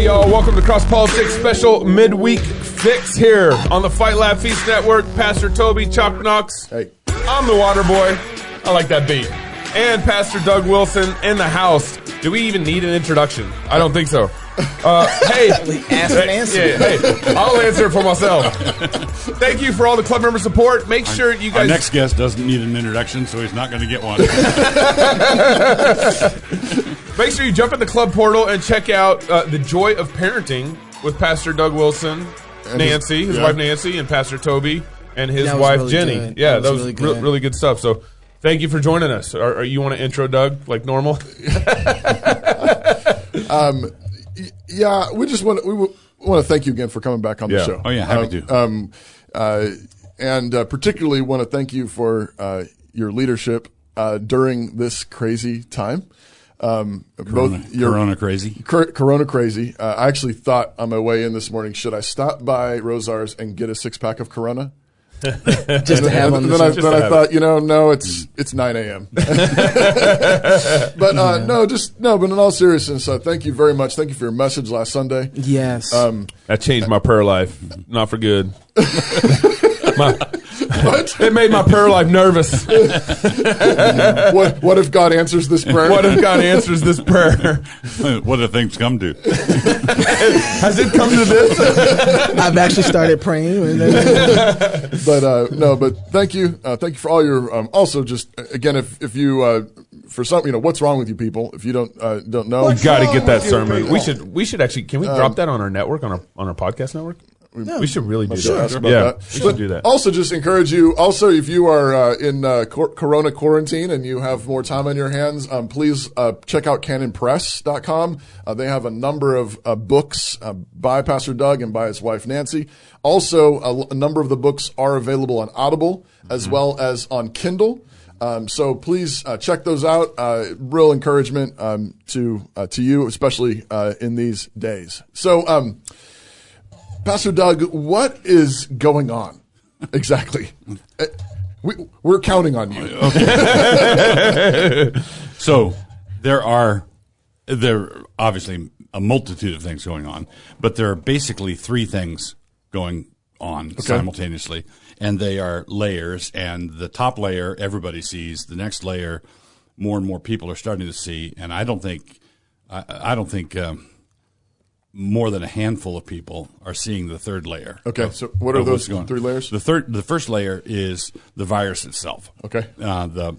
Hey, y'all. Welcome to Cross Politics Special Midweek Fix here on the Fight Laugh Feast Network. Pastor Toby Chop Knox. Hey. I'm the Water Boy. I like that beat. And Pastor Doug Wilson in the house. Do we even need an introduction? I don't think so. Hey. Ask and answer. Hey, I'll answer it for myself. Thank you for all the club member support. Make sure you guys... Our next guest doesn't need an introduction, so he's not going to get one. Make sure you jump in the club portal and check out The Joy of Parenting with Pastor Doug Wilson, and Nancy, his wife Nancy, and Pastor Toby, and his wife really Jenny. good. Yeah, that was really good. really good stuff. So thank you for joining us. Are you want to intro Doug like normal? Yeah, we want to thank you again for coming back on the show. Oh yeah, happy to. And particularly want to thank you for your leadership during this crazy time. Corona crazy. Corona crazy. I actually thought on my way in this morning, should I stop by Rosar's and get a 6-pack of Corona? Just to have on the then show. I thought, no, it's 9 a.m. But but in all seriousness, thank you very much. Thank you for your message last Sunday. Yes. That changed my prayer life, not for good. What? It made my prayer life nervous. What if God answers this prayer? What if God answers this prayer? What do things come to? Has it come to this? I've actually started praying. But thank you for all your. Also, just again, if you for some, what's wrong with you people? If you don't know, You got to get that sermon. We should actually. Can we drop that on our network on our podcast network? We should really do that. Yeah, we should do that. Also, just encourage you. Also, if you are in Corona quarantine and you have more time on your hands, please check out canonpress.com. They have a number of books by Pastor Doug and by his wife Nancy. Also, a number of the books are available on Audible as well as on Kindle. So please check those out. Real encouragement to you, especially in these days. So. Pastor Doug, what is going on exactly? We're counting on you. Okay. So there are obviously a multitude of things going on, but there are basically three things going on simultaneously, and they are layers. And the top layer everybody sees. The next layer, more and more people are starting to see. And I don't think more than a handful of people are seeing the third layer. Okay, so what are those three layers? The first layer is the virus itself. Okay, the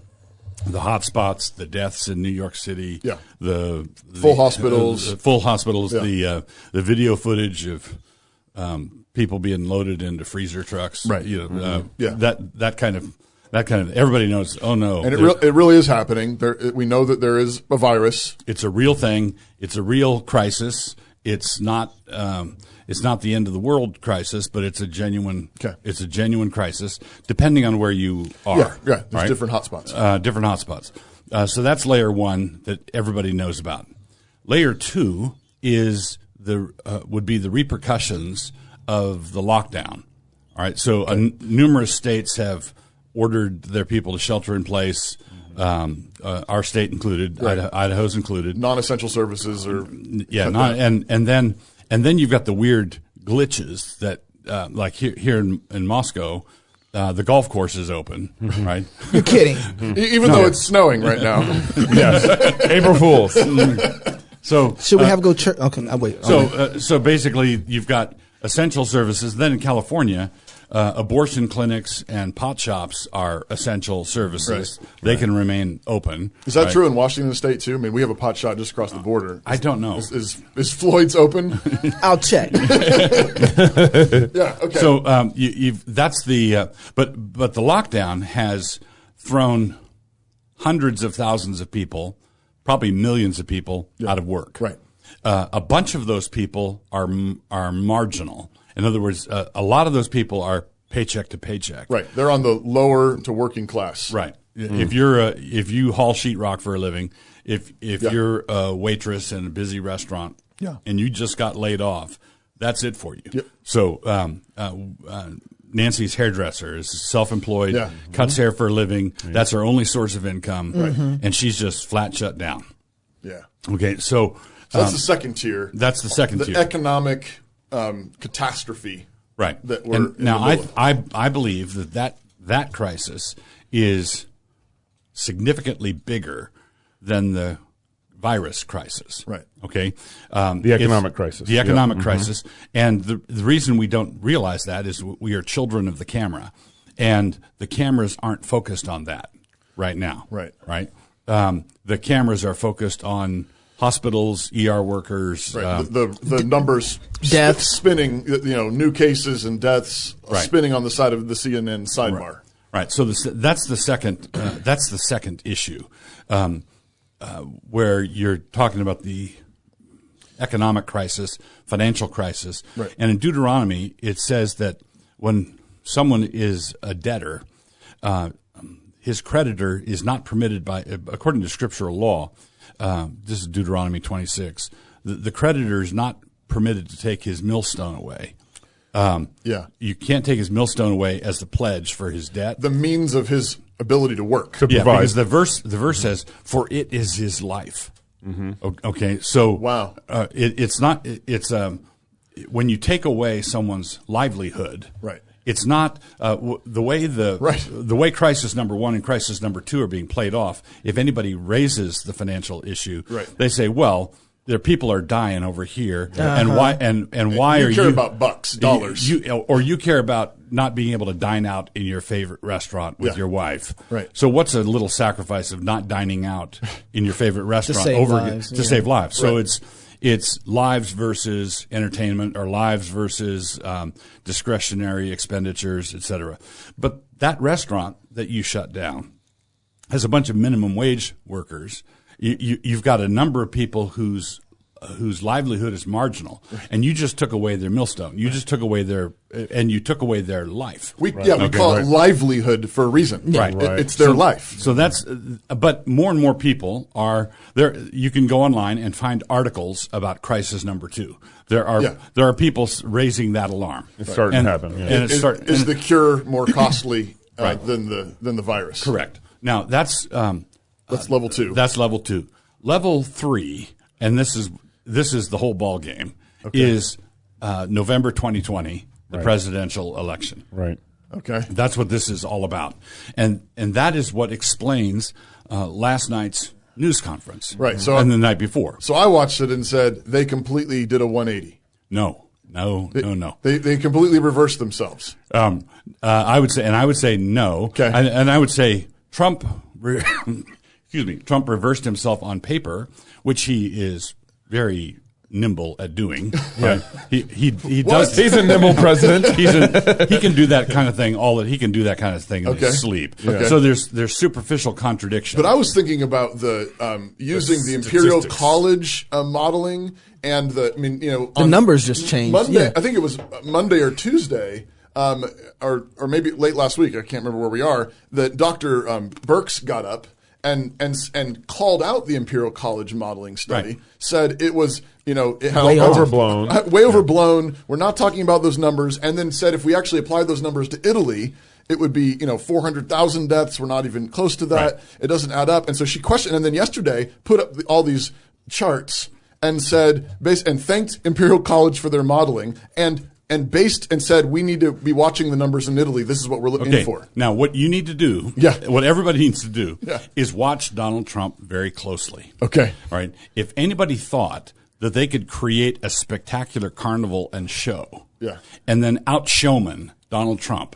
hot spots, the deaths in New York City. Yeah, the full hospitals. Yeah. The video footage of people being loaded into freezer trucks. Right. That kind of everybody knows. Oh no, and it really is happening. We know that there is a virus. It's a real thing. It's a real crisis. It's not the end of the world crisis, but it's a genuine crisis, depending on where you are. Yeah. There's different hotspots. Different hotspots. So that's layer one that everybody knows about. Layer two is would be the repercussions of the lockdown. All right. So numerous states have ordered their people to shelter in place. Our state included, right. Idaho's included. Non-essential services are and then you've got the weird glitches that like here in Moscow, the golf course is open, right? You're kidding. Even though it's snowing right now. Yes, April Fools. So should we have go church? Okay, I'll wait. So basically, you've got essential services. Then in California. Abortion clinics and pot shops are essential services. Right. They can remain open. Is that true in Washington State too? I mean, we have a pot shop just across the border. I don't know. Is Floyd's open? I'll check. Yeah. Okay. So that's the but the lockdown has thrown hundreds of thousands of people, probably millions of people, out of work. Right. A bunch of those people are marginal. In other words, a lot of those people are paycheck to paycheck. Right. They're on the lower to working class. Right. If you haul sheetrock for a living, if you're a waitress in a busy restaurant, and you just got laid off, that's it for you. Yep. So Nancy's hairdresser is self-employed, cuts hair for a living. That's her only source of income, and she's just flat shut down. Yeah. Okay. So So that's the second tier. That's the second the tier. economic catastrophe. Right. That we're and in now, the middle of. I believe that crisis is significantly bigger than the virus crisis. Right. Okay. The economic crisis. The economic crisis. And the reason we don't realize that is we are children of the camera, and the cameras aren't focused on that right now. Right. Right. The cameras are focused on hospitals, ER workers. Right. The numbers Deaths. spinning, new cases and deaths Right. spinning on the side of the CNN sidebar. Right. So that's the second. That's the second issue, where you're talking about the economic crisis, financial crisis, Right. and in Deuteronomy it says that when someone is a debtor, his creditor is not permitted by, according to scriptural law. This is Deuteronomy 26. The creditor is not permitted to take his millstone away. You can't take his millstone away as the pledge for his debt. The means of his ability to work. To Yeah, provide. because the verse says, "For it is his life." Okay, so Wow. It's not. It's when you take away someone's livelihood. Right. It's not the way Right. the way crisis number 1 and crisis number 2 are being played off. If anybody raises the financial issue, Right. they say, "Well, their people are dying over here, and why why You are care you about bucks, dollars. or you care about not being able to dine out in your favorite restaurant with Yeah. your wife. Right. So what's a little sacrifice of not dining out in your favorite restaurant save lives, to yeah. save lives? So Right. it's lives versus entertainment, or lives versus discretionary expenditures, et cetera. But that restaurant that you shut down has a bunch of minimum wage workers. You've got a number of people whose livelihood is marginal, and you just took away their millstone. You just took away you took away their life. We call it livelihood for a reason. Right. It's their life. So but more and more people are there. You can go online and find articles about crisis number 2. There are people raising that alarm. It's starting to happen. Yeah. And it's Is the cure more costly Right. than the virus? correct. Now that's level 2. That's level 2. Level 3, and this is the whole ball game, is November 2020, the presidential election. Right. Okay. That's what this is all about, and that is what explains last night's news conference, Right, so- and the night before. So I watched it and said they completely did a 180. No. They completely reversed themselves. I would say no. Okay. And I would say Trump. Trump reversed himself on paper, which he is very nimble at doing. Right? He does. He's a nimble president. He can do that kind of thing. He can do that kind of thing in Okay. his sleep. Okay. So there's superficial contradiction. But I was thinking about the using the Imperial statistics. College modeling and the The numbers just changed. Monday. Yeah. I think it was Monday or Tuesday, or maybe late last week. I can't remember where we are. That Dr. Birx got up and called out the Imperial College modeling study. Right. Said it was it had Way off. Overblown. way overblown. We're not talking about those numbers. And then said if we actually applied those numbers to Italy, it would be 400,000 deaths. We're not even close to that. Right. It doesn't add up. And so she questioned, and then yesterday put up all these charts and said, and thanked Imperial College for their modeling, and said we need to be watching the numbers in Italy. This is what we're looking for. Now, what you need to do, what everybody needs to do, is watch Donald Trump very closely. Okay. All right. If anybody thought that they could create a spectacular carnival and show, and then out-showman Donald Trump,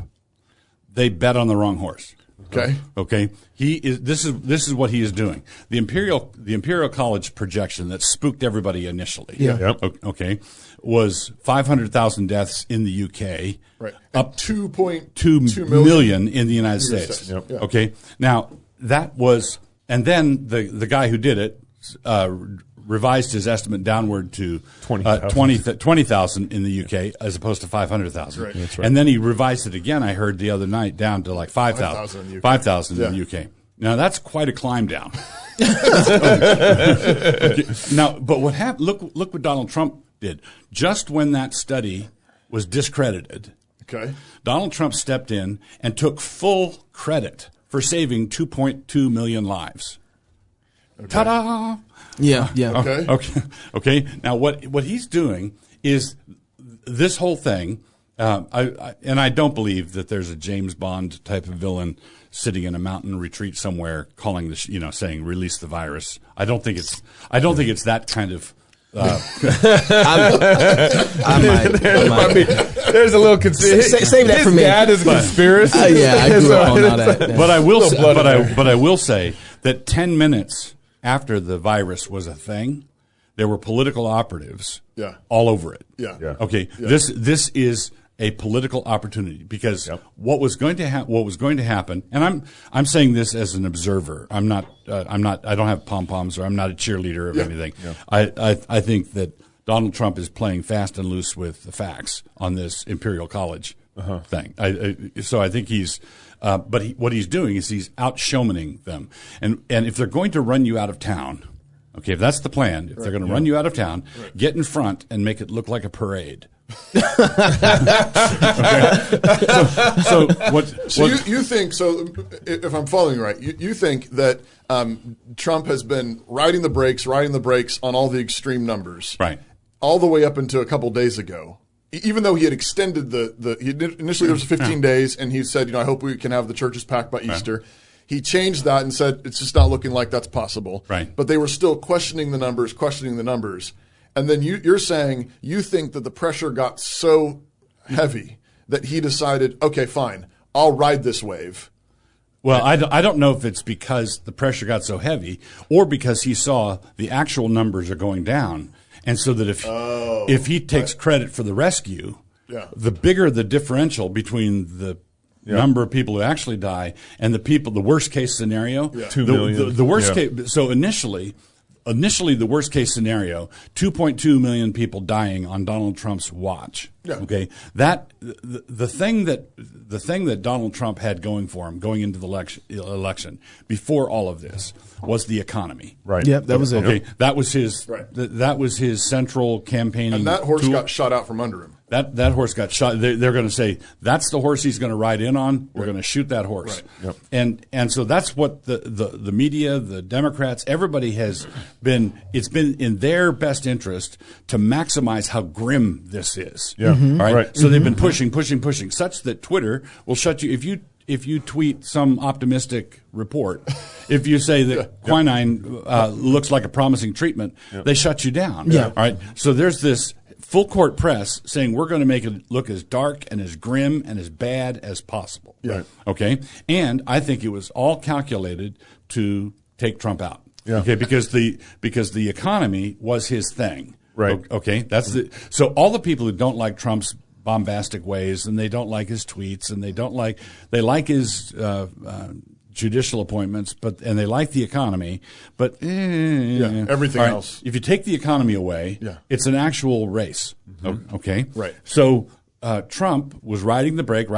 they bet on the wrong horse. Okay. Okay. This is what he is doing. The Imperial College projection that spooked everybody initially. Yeah. Yep. Okay. Was 500,000 deaths in the UK. Right. Up 2.2 million in the United States. Yep. Yeah. Okay. Now that was, and then the guy who did it revised his estimate downward to 20,000 in the UK as opposed to 500,000. Right. That's right. And then he revised it again, I heard the other night, down to like 5,000. 5,000 in the UK. 5,000 in the UK. Now that's quite a climb down. Okay. Now, but what happened? Look what Donald Trump did. Just when that study was discredited, Okay. Donald Trump stepped in and took full credit for saving 2.2 million lives. Okay. Ta-da! Yeah. Okay. Now, what he's doing is this whole thing. I don't believe that there's a James Bond type of villain sitting in a mountain retreat somewhere calling saying release the virus. I don't think it's that kind of. I might. There's a little save that for me. His dad is a conspiracy. I grew up on all that. But I will say that 10 minutes after the virus was a thing, there were political operatives all over it. Yeah. Okay. Yeah. This is a political opportunity because what was going to happen, and I'm saying this as an observer. I don't have pom-poms, or I'm not a cheerleader of anything. Yeah. I think that Donald Trump is playing fast and loose with the facts on this Imperial College thing. So I think he's what he's doing is he's out-showmaning them. And if they're going to run you out of town, okay, if that's the plan, if they're going to run you out of town, get in front and make it look like a parade. You think so? If I'm following right, you think that Trump has been riding the brakes on all the extreme numbers, right, all the way up until a couple days ago. Even though he had extended initially there was 15 days, and he said, I hope we can have the churches packed by Easter. He changed that and said it's just not looking like that's possible. Right. But they were still questioning the numbers. And then you're saying you think that the pressure got so heavy that he decided, okay, fine, I'll ride this wave. Well, I don't know if it's because the pressure got so heavy or because he saw the actual numbers are going down. And so that if he takes credit for the rescue, the bigger the differential between the number of people who actually die and the worst case scenario, 2 million. The worst case. So initially, the worst case scenario, 2.2 million people dying on Donald Trump's watch. Yeah. Okay, that the thing that Donald Trump had going for him going into the election before all of this was the economy. Right. Yep, that was it. Okay, that was his. Right. That was his central campaigning. And that horse tool. got shot out from under him. That horse got shot. They're going to say that's the horse he's going to ride in on. We're going to shoot that horse. Right. Yep. And so that's what the media, the Democrats, everybody has been. It's been in their best interest to maximize how grim this is. Yeah. All right. So they've been pushing, such that Twitter will shut you if you tweet some optimistic report. If you say that quinine looks like a promising treatment, they shut you down. Yeah. All right. So there's this full court press saying we're going to make it look as dark and as grim and as bad as possible. Yeah. Okay. And I think it was all calculated to take Trump out. Yeah. Okay. Because the economy was his thing. Right. Okay. So all the people who don't like Trump's bombastic ways and they don't like his tweets and they like his judicial appointments, and they like the economy, but everything else. If you take the economy away, it's an actual race. Mm-hmm. Okay, right. So Trump was riding the brake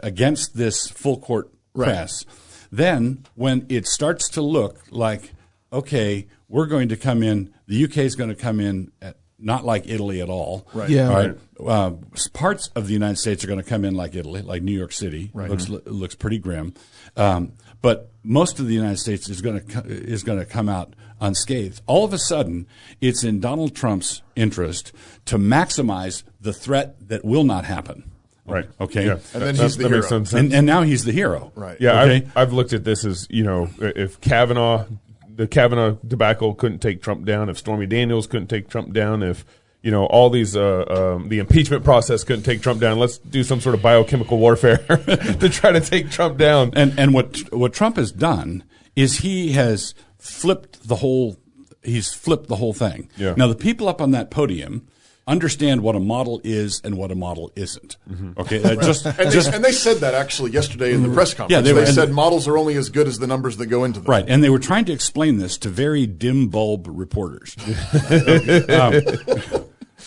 against this full court press. Then, when it starts to look like, okay, we're going to come in, the UK is going to come in not like Italy at all. Right. Yeah. Right. Parts of the United States are going to come in like Italy, like New York City. Right. Looks pretty grim. But most of the United States is going to come out unscathed. All of a sudden, it's in Donald Trump's interest to maximize the threat that will not happen. Right. Okay. Yeah. And then he's the hero. Makes some sense. And now he's the hero. Right. Yeah. Okay? I've looked at this as, if the Kavanaugh debacle couldn't take Trump down, if Stormy Daniels couldn't take Trump down, if all these the impeachment process couldn't take Trump down, let's do some sort of biochemical warfare to try to take Trump down. And what Trump has done is he has flipped the whole thing. Yeah. Now the people up on that podium understand what a model is and what a model isn't. Mm-hmm. Okay, and they said that actually yesterday in the press conference. Yeah, they said models are only as good as the numbers that go into them. Right, and they were trying to explain this to very dim bulb reporters,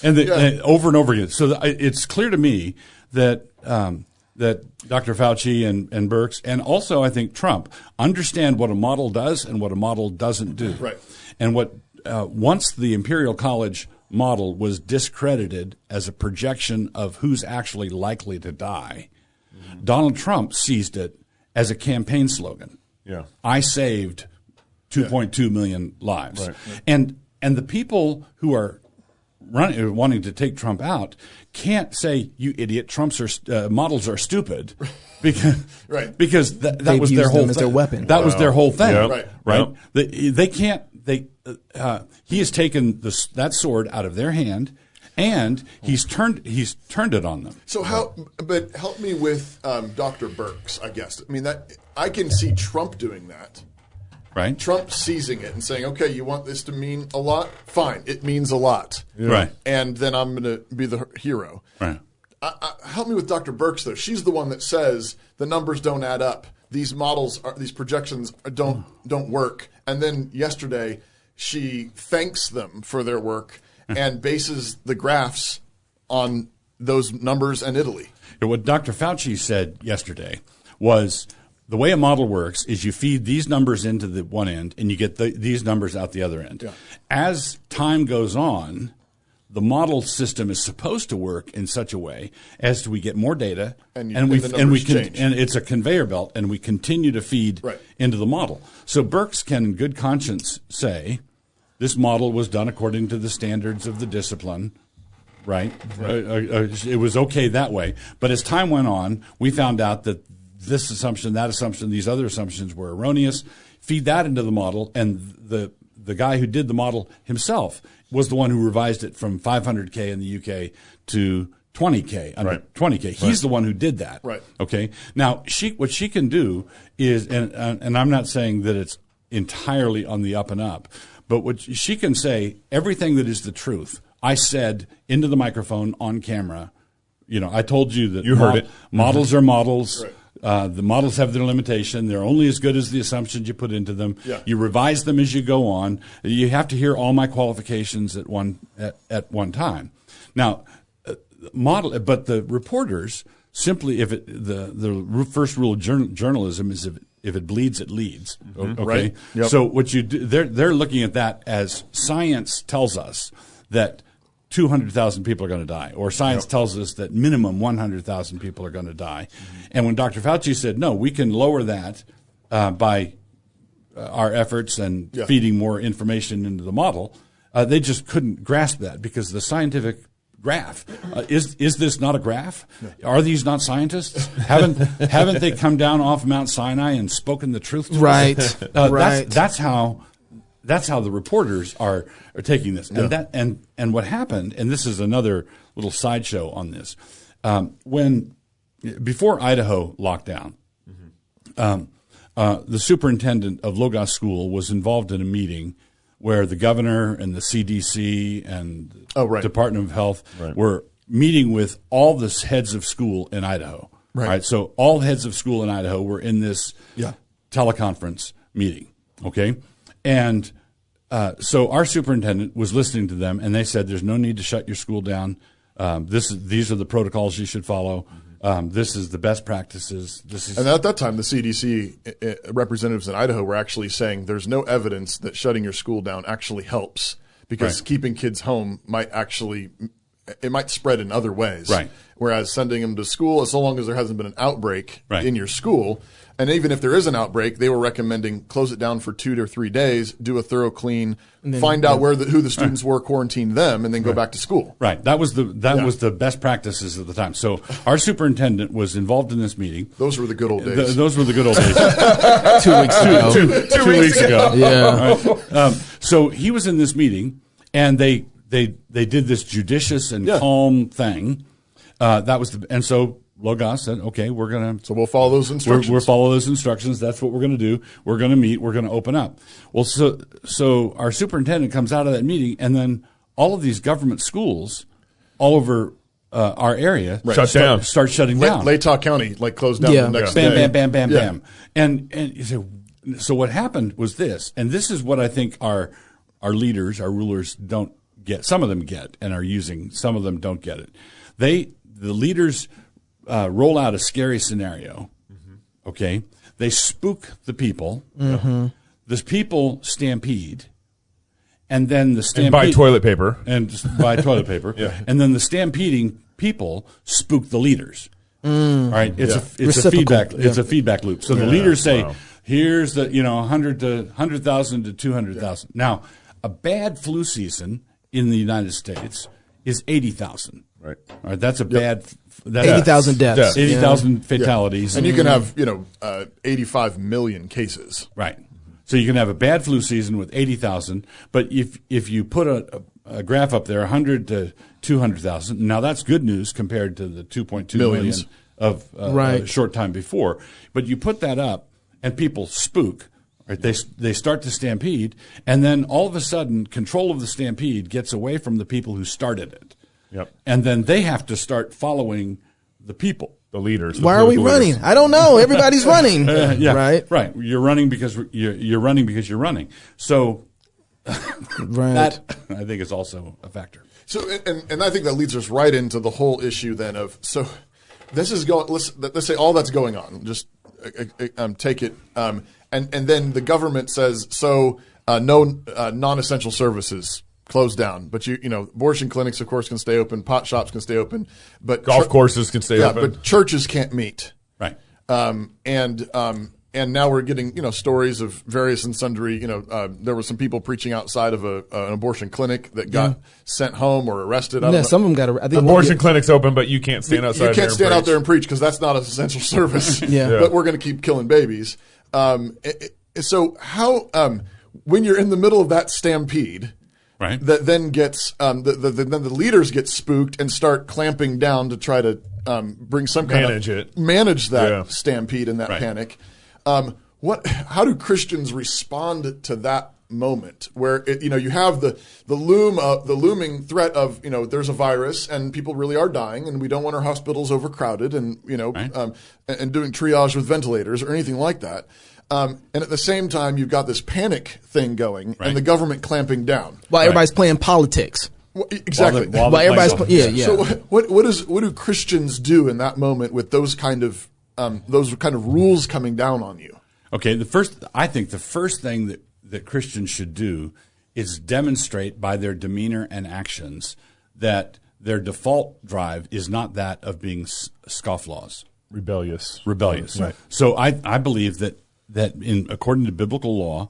and over and over again. So it's clear to me that that Dr. Fauci and Birx, and also I think Trump, understand what a model does and what a model doesn't do. Right, and what once the Imperial College model was discredited as a projection of who's actually likely to die, Donald Trump seized it as a campaign slogan. Yeah. I saved 2.2 million lives. Right. And the people who are wanting to take Trump out can't say, "You idiot, models are stupid," because that was their whole them as their weapon. That was their whole thing, Yep. right? Yep. They can't. He has taken that sword out of their hand, and he's turned it on them. So but help me with Dr. Birx, I guess. I mean, I can see Trump doing that. Right. Trump seizing it and saying, "Okay, you want this to mean a lot? Fine, it means a lot." Yeah. Right. And then I'm going to be the hero. Right. Help me with Dr. Birx, though. She's the one that says the numbers don't add up. These models, these projections don't work. And then yesterday, she thanks them for their work and bases the graphs on those numbers and Italy. What Dr. Fauci said yesterday was, the way a model works is you feed these numbers into the one end and you get these numbers out the other end. Yeah. As time goes on, the model system is supposed to work in such a way as we get more data and it's a conveyor belt, and we continue to feed into the model. So Birx can, in good conscience, say this model was done according to the standards of the discipline. Right. It was okay that way. But as time went on, we found out that this assumption, that assumption, these other assumptions were erroneous. Feed that into the model, and the guy who did the model himself was the one who revised it from 500K in the UK to 20K, under 20K. He's the one who did that. Right. Okay. Now, what she can do is, and I'm not saying that it's entirely on the up and up, but what she can say, everything that is the truth, I said into the microphone on camera. I told you that you heard it. Models are models. Right. The models have their limitation. They're only as good as the assumptions you put into them. Yeah. You revise them as you go on. You have to hear all my qualifications at one time. Now, but the reporters simply, the first rule of journalism is if it bleeds, it leads. Okay, Right. Yep. So what you do, they're looking at that as science tells us that 200,000 people are going to die, or science tells us that minimum 100,000 people are going to die. And when Dr. Fauci said, no, we can lower that by our efforts and feeding more information into the model, they just couldn't grasp that, because the scientific graph, is this not a graph? Are these not scientists? Haven't they come down off Mount Sinai and spoken the truth to us? Right. That's how the reporters are taking this, and what happened. And this is another little sideshow on this. Before Idaho locked down, the superintendent of Logos School was involved in a meeting where the governor and the CDC and Department of Health were meeting with all the heads of school in Idaho. Right. So all heads of school in Idaho were in this teleconference meeting. Okay. And so our superintendent was listening to them, and they said, "There's no need to shut your school down. These are the protocols you should follow. This is the best practices." And at that time, the CDC representatives in Idaho were actually saying there's no evidence that shutting your school down actually helps, because keeping kids home might spread in other ways. Right. Whereas sending them to school, so long as there hasn't been an outbreak in your school, and even if there is an outbreak, they were recommending close it down for 2 to 3 days, do a thorough clean, find out who the students were, quarantine them, and then go back to school. Right. That was the best practices at the time. So our superintendent was involved in this meeting. Those were the good old days. Those were the good old days. 2 weeks ago. 2 weeks ago. Yeah. So he was in this meeting, and they did this judicious and calm thing. And so Logos said, "Okay, we're going to." So we'll follow those instructions. We'll follow those instructions. That's what we're going to do. We're going to meet. We're going to open up. Well, so our superintendent comes out of that meeting, and then all of these government schools all over our area start shutting down. Latah County closed down the next day. Bam. And you say, so what happened was this, and this is what I think our leaders, our rulers don't get. Some of them get and are using. Some of them don't get it. The leaders roll out a scary scenario. Okay, they spook the people. The people stampede, and then the stampede buy toilet paper and and then the stampeding people spook the leaders. All right, it's a feedback. It's a feedback loop. So the leaders say, here's the 100,000 to 200,000. Now, a bad flu season in the United States is 80,000. Right. All right. That's a bad. That's 80,000 deaths. 80,000 fatalities. And you can have 85 million cases. Right. So you can have a bad flu season with 80,000, but if you put a graph up there, 100 to 200,000, now that's good news compared to the 2.2 million of a short time before. But you put that up, and people spook. Right? They start to stampede, and then all of a sudden, control of the stampede gets away from the people who started it. Yep. And then they have to start following the people. The leaders. Why are we running? I don't know. Everybody's running. Right. You're running because you're running because you're running. So that I think is also a factor. So, and I think that leads us right into the whole issue then of, so this is going, let's say all that's going on, just take it, and then the government says, so no non-essential services closed down, but abortion clinics, of course, can stay open, pot shops can stay open, but golf courses can stay open. But churches can't meet. Right. And now we're getting, stories of various and sundry, there were some people preaching outside of an abortion clinic that got sent home or arrested. I don't know. Some of them got arrested. Abortion clinics open, but you can't stand outside. You can't stand out there and preach because that's not an essential service. But we're going to keep killing babies. So how, when you're in the middle of that stampede, right, that then gets then the leaders get spooked and start clamping down to try to bring some kind manage that stampede and that panic. How do Christians respond to that moment where you have the looming threat of there's a virus and people really are dying and we don't want our hospitals overcrowded and and doing triage with ventilators or anything like that. And at the same time, you've got this panic thing going and the government clamping down. While everybody's playing politics. Well, exactly. While everybody's So what do Christians do in that moment with those kind of rules coming down on you? Okay, I think the first thing that Christians should do is demonstrate by their demeanor and actions that their default drive is not that of being scofflaws. Rebellious. Right. So I believe that according to biblical law,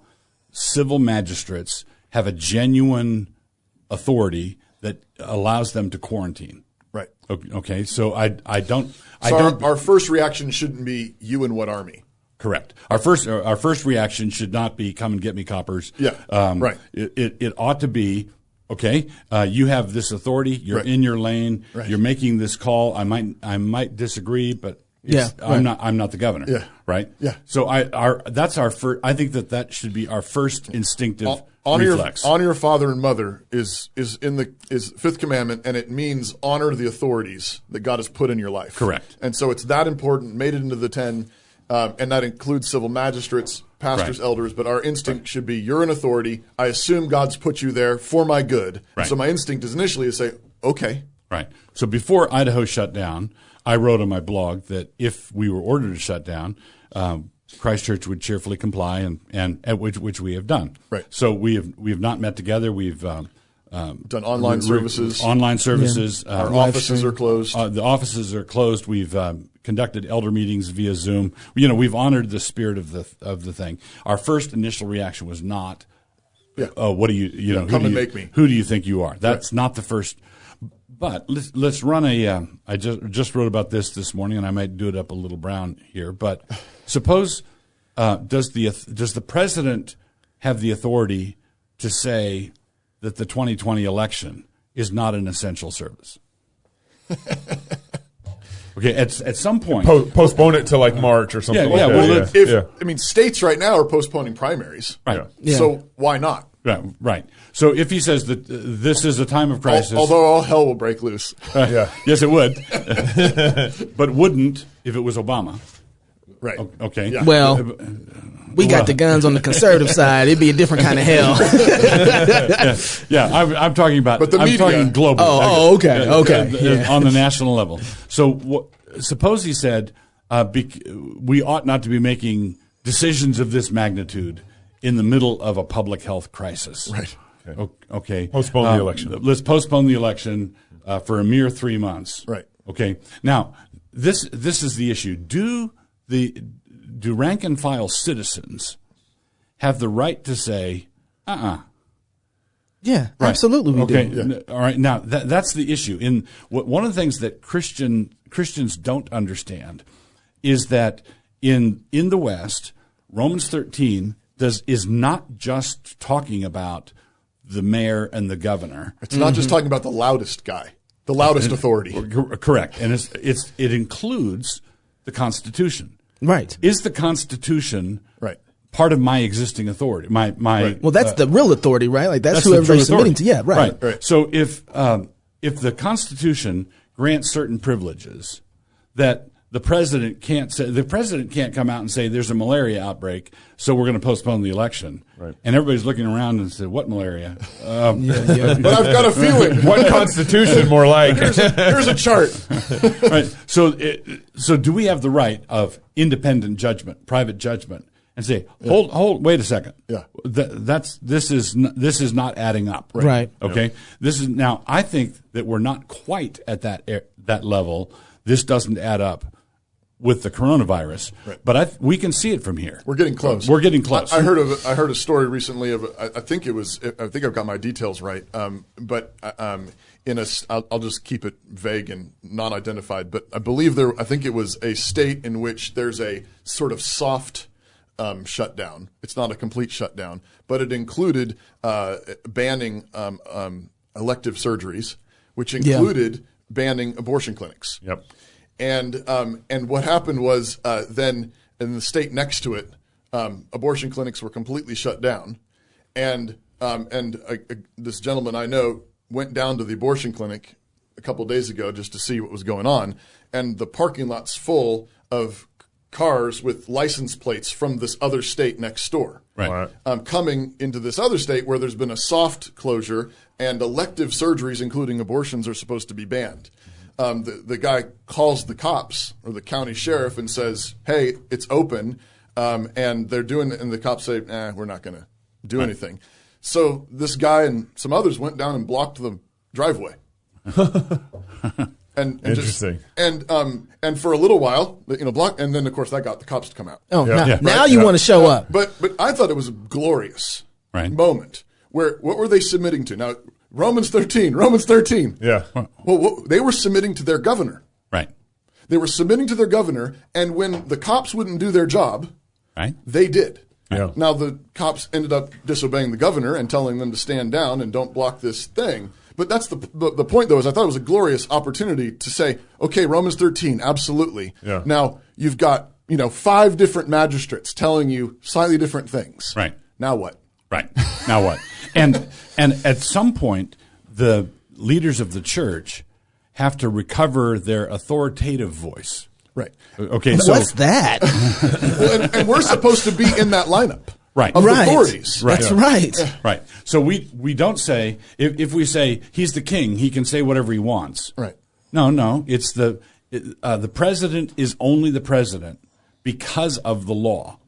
civil magistrates have a genuine authority that allows them to quarantine. Right. Okay. So our first reaction shouldn't be you and what army. Correct. Our first reaction should not be come and get me, coppers. Yeah. Right. It ought to be okay. You have this authority. You're in your lane. Right. You're making this call. I might disagree, but I'm not the governor. Yeah. Right. Yeah. So that's our first. I think that should be our first instinctive reflex. Honor your father and mother is fifth commandment, and it means honor the authorities that God has put in your life. Correct. And so it's that important. Made it into the 10, and that includes civil magistrates, pastors, elders. But our instinct should be: you're an authority. I assume God's put you there for my good. Right. So my instinct is initially to say, okay. Right. So before Idaho shut down, I wrote on my blog that if we were ordered to shut down, Christchurch would cheerfully comply, and at which we have done. Right. So we have not met together. We've done online services. Our offices are closed. The offices are closed. We've conducted elder meetings via Zoom. We've honored the spirit of the thing. Our first initial reaction was not, what do you come and make me. Who do you think you are? That's not the first. But let's run I just wrote about this morning, and I might do it up a little brown here. But suppose does the president have the authority to say that the 2020 election is not an essential service? Okay, at some point, postpone it to like March or something like that. I mean, states right now are postponing primaries, right? So why not? Right. So if he says that this is a time of crisis, although all hell will break loose, yes, it would, but wouldn't if it was Obama. Right. Okay. Yeah. Well, we got the guns on the conservative side. It'd be a different kind of hell. I'm talking about. But the media. I'm talking globally. Okay. On the national level. So suppose he said we ought not to be making decisions of this magnitude in the middle of a public health crisis. Right. Okay. Postpone the election. Let's postpone the election for a mere 3 months. Right. Okay. Now, this is the issue. Do do rank and file citizens have the right to say, Yeah, Right. absolutely we okay. do. Yeah. All right. Now that's the issue. One of the things that Christians don't understand is that in the West, Romans 13 is not just talking about the mayor and the governor. It's not just talking about the loudest guy, the loudest authority. Correct. And it includes the Constitution. Right. Is the Constitution Right. part of my existing authority? My Well, that's the real authority, right? Like that's who the everybody's true submitting authority. to. Yeah, right. Right. So if the Constitution grants certain privileges that the president can't say, the president can't come out and say there's a malaria outbreak, so we're going to postpone the election. Right. And everybody's looking around and said, "What malaria?" But I've got a feeling. What Constitution more like? Here's a chart. Right. So do we have the right of independent judgment, private judgment, and say, hold, wait a second. Yeah. This is not adding up. Right. Okay. This is now. I think that we're not quite at that level. This doesn't add up with the coronavirus, but we can see it from here. We're getting close. We're getting close. I heard a story recently of I think I've got my details right, but I'll just keep it vague and non-identified. But I believe I think it was a state in which there's a sort of soft shutdown. It's not a complete shutdown, but it included banning elective surgeries, which included banning abortion clinics. Yep. And what happened was then in the state next to it, abortion clinics were completely shut down, and this gentleman I know went down to the abortion clinic a couple of days ago just to see what was going on, and the parking lot's full of cars with license plates from this other state next door. Right. Coming into this other state where there's been a soft closure and elective surgeries, including abortions, are supposed to be banned. The guy calls the cops or the county sheriff and says, "Hey, it's open," and they're doing it, and the cops say, "We're not going to do anything." So this guy and some others went down and blocked the driveway. And Interesting. And for a little while, block, and then of course that got the cops to come out. Oh, Yeah. now you want to show up. But I thought it was a glorious Right. moment where what were they submitting to? Now Romans 13. Yeah. Well, they were submitting to their governor. Right. They were submitting to their governor, and when the cops wouldn't do their job, Right. they did. Yeah. Now the cops ended up disobeying the governor and telling them to stand down and don't block this thing. But that's the point, though, is I thought it was a glorious opportunity to say, okay, Romans 13, absolutely. Yeah. Now you've got 5 different magistrates telling you slightly different things. Right. Now what? Right. Now what? And at some point, the leaders of the church have to recover their authoritative voice. Right. Okay. So What's that? Well, and we're supposed to be in that lineup. Right. Of Right. authorities. That's right. Right. So we don't say if we say he's the king, he can say whatever he wants. Right. No. It's the president is only the president because of the law.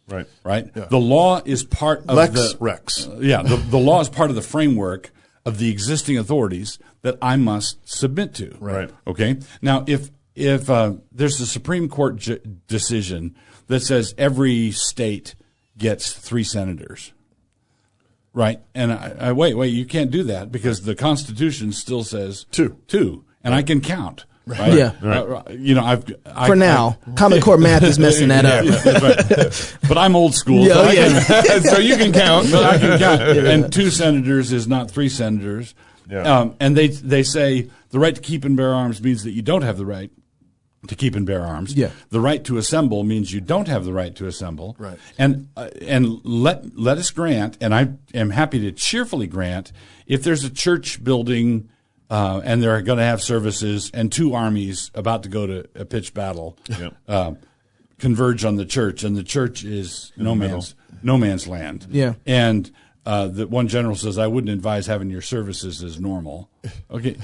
Right. Right. Yeah. The law is part of Lex Rex. The law is part of the framework of the existing authorities that I must submit to. Right. Okay. Now, if there's a Supreme Court decision that says every state gets 3 senators, right? And I wait, you can't do that because the Constitution still says 2, and I can count. Right. Yeah. For now, Common Core math is messing that up. Right. But I'm old school. Yeah, So you can count. But I can count. And 2 senators is not 3 senators. Yeah. And they say the right to keep and bear arms means that you don't have the right to keep and bear arms. Yeah. The right to assemble means you don't have the right to assemble. Right. And let us grant, and I am happy to cheerfully grant, if there's a church building and they're going to have services and 2 armies about to go to a pitched battle converge on the church, and the church is no man's land. Yeah. And the one general says, I wouldn't advise having your services as normal. Okay.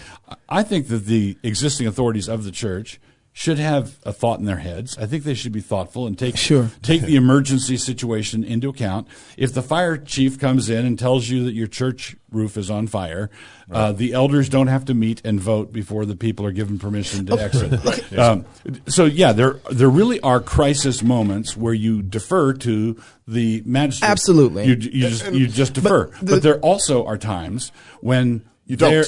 I think that the existing authorities of the church should have a thought in their heads. I think they should be thoughtful and take the emergency situation into account. If the fire chief comes in and tells you that your church roof is on fire, the elders don't have to meet and vote before the people are given permission to exit. There really are crisis moments where you defer to the magistrate. Absolutely, you just defer. But there also are times when you don't.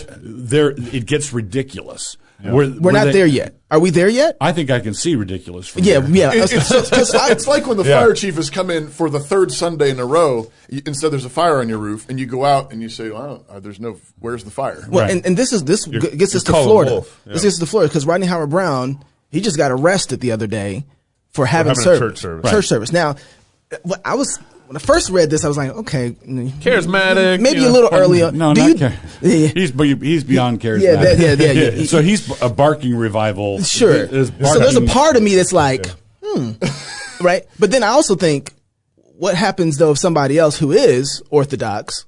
It gets ridiculous. Yeah. We're not there yet. Are we there yet? I think I can see ridiculous from there. It's like when the fire chief has come in for the third Sunday in a row. Instead, there's a fire on your roof, and you go out and you say, "Well, where's the fire?" Well, and this gets us to Florida. Yeah. This gets us to Florida because Rodney Howard Brown, he just got arrested the other day for having church service. Church service. Now, when I first read this, I was like, okay, charismatic, maybe a little early on. No, not he's beyond charismatic. Yeah. So he's a barking revival. Sure. So there's a part of me that's like, right? But then I also think, what happens though if somebody else who is Orthodox